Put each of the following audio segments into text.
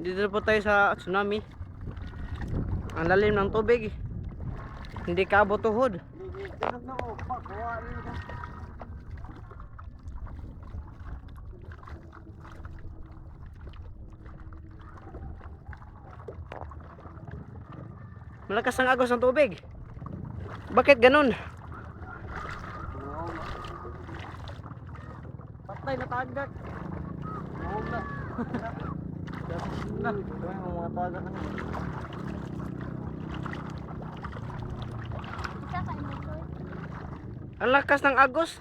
Dito po tayo sa tsunami. Ang lalim ng tubig. Hindi kaabot tuhod. Malakas ang agos ng tubig. Bakit ganun? Patay na tagak. Oo na. Na. Mga tagak na. Ang lakas ng agos.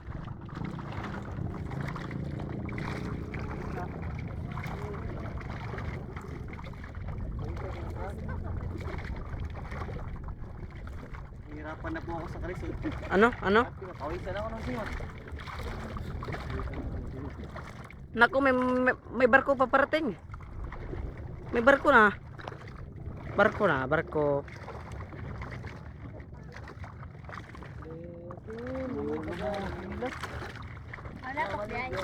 Hirapan na po ako sa kalis eh. Ano? Ano? Pawisan ako ng singot. Naku, may barko pa parating. May barko na. Barko. Wala pa biyahe.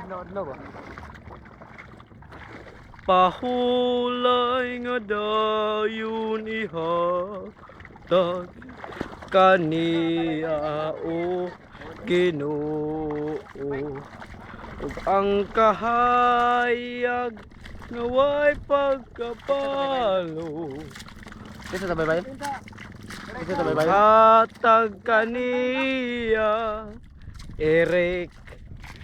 Adlaw ba? Pahulay nga dayon ihatag kaniya o Ginoo ug ang kahayag nga way pagkapalo Dito ta bye-bye. Dito ta bye-bye. hatag kaniya Eric